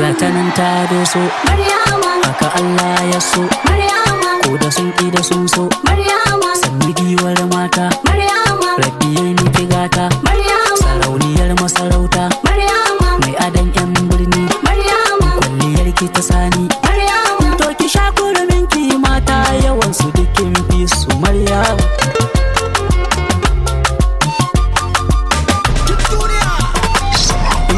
ga ta nan ta doso Maryama, haka Allah ya so Maryama, ko da sun ƙi da sun so Maryama, sanni giwar mata Maryama, rabbi yayi miki gata Maryama, sarauniyar masarauta Maryama, mai adon yan birni Maryama, kwalliyar ki ta sani Maryama, to ki sha kurumin ki mata yawan su dukkin fi su Maryama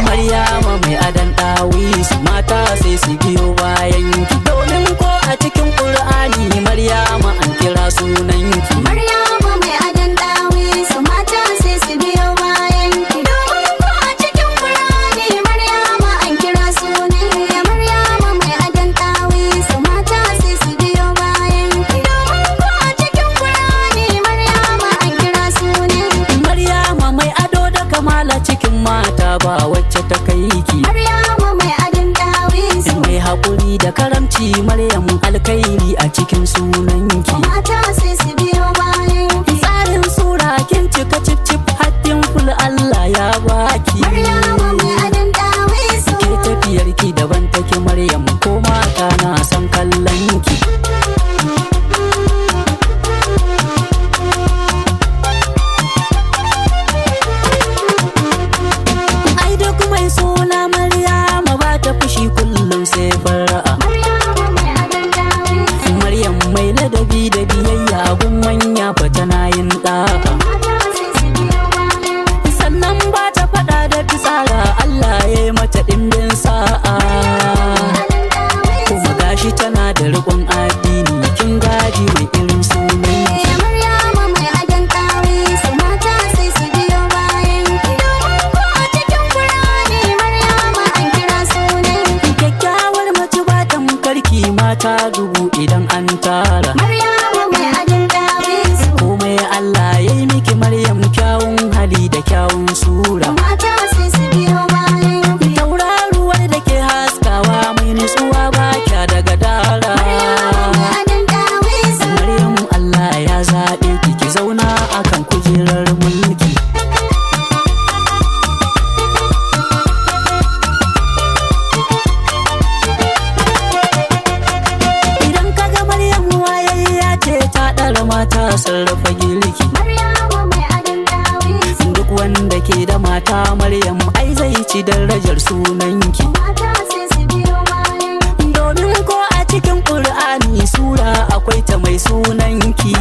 Maryama mai adon ɗawisu mata sai su biyo bayan ki domin ko a cikin Qur'ani Maryama an kira sunan ki Maryama mai adon ɗawisu mata sai su biyo bayan ki. Domin ko a cikin Qur'ani Maryama an kira sunan ki. Maryama mai adon ɗawisu mata sai su biyo bayan ki. Domin ko a cikin Qur'ani Maryama an kira sunan ki. Maryama mai ado da kamala cikin mata ba wacce ta kai ki Maryama mai adon ɗawisu mai haƙuri da karamci Maryam alkhairi a cikin sunanki mata sai su biyo bayan ki. tsarin sura kin cika cip cip haddin ful Allah ya baki Maryama mai adon ɗawisu ke tafiyar ki daban take Maryam ko mata na san kallon ki ai duk mai suna Maryama ba ta fushi kullum sai fara'a Maryama mai adon ɗawisu Maryam mai ladabi da biyayya gun manya fa tana yin da'a mata sai su biyo bayan ki. sannan ba ta faɗa da fitsara Allah ya yi mata ɗimbin sa'a kuma gashi tana da riƙon addini kin gaji mai irin sunan ki Maryama mai adon ɗawisu mata sai su biyo bayan ki. Domin ko a cikin Qur'ani Maryama an kira sunan ki. kyakkyawar mace ba tamkarki mata dubu idan an tara Maryama mai adon ɗawisu komai Allah ya yi miki Maryam kyawun hali da kyawun sura mata sai su biyo bayan ki. tauraruwar da ke haskawa mai nutsuwa ba kya daga dara Maryama mai adon ɗawisu Maryam Allah ya zaɓe ki ki zauna akan kujerar mulki idan kaga Maryam wayayya ce ta ɗara mata sarrafa girki Maryama mai adon ɗawisu duk wanda ke da mata Maryam ai zai ci darajar sunanki mata sai su biyo bayan ki. domin ko a cikin Qur'ani sura akwai ta mai sunanki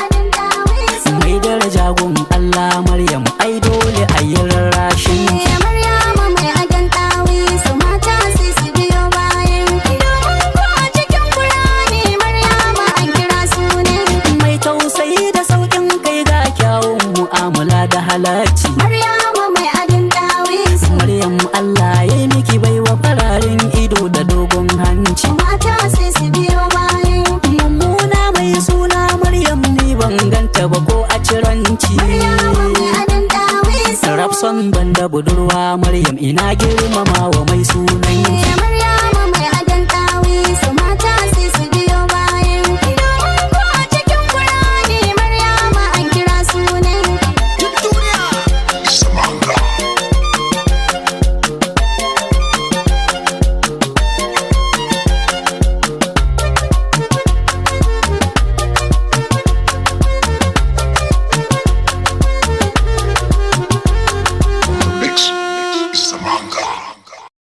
Adon ɗawisu mai daraja gun Allah Maryam ai dole a yi rarrashin ki Maryama mai adon ɗawisu mata sai su biyo bayan ki. Domin ko a cikin Qur'ani Maryama an kira sunan ki. mai tausayi da sauƙin kai ga kyawun mu'amala da halacci Maryama mai adon ɗawisu Maryam Allah ya yi miki baiwa fararen ido da dogon hanci mata sai su biyo bayan ki. mummuna mai suna Maryam ni ban ganta ba ko a ciranci Maryama mai adon ɗawisu Rapson banda budurwa Maryam ina girmama wa mai sunan ki Maryama mai adon ɗawisu mata sai su biyo bayan ki. Domin ko a cikin Qur'ani Maryama an kira sunan ki. Samanga. Mix Samanga.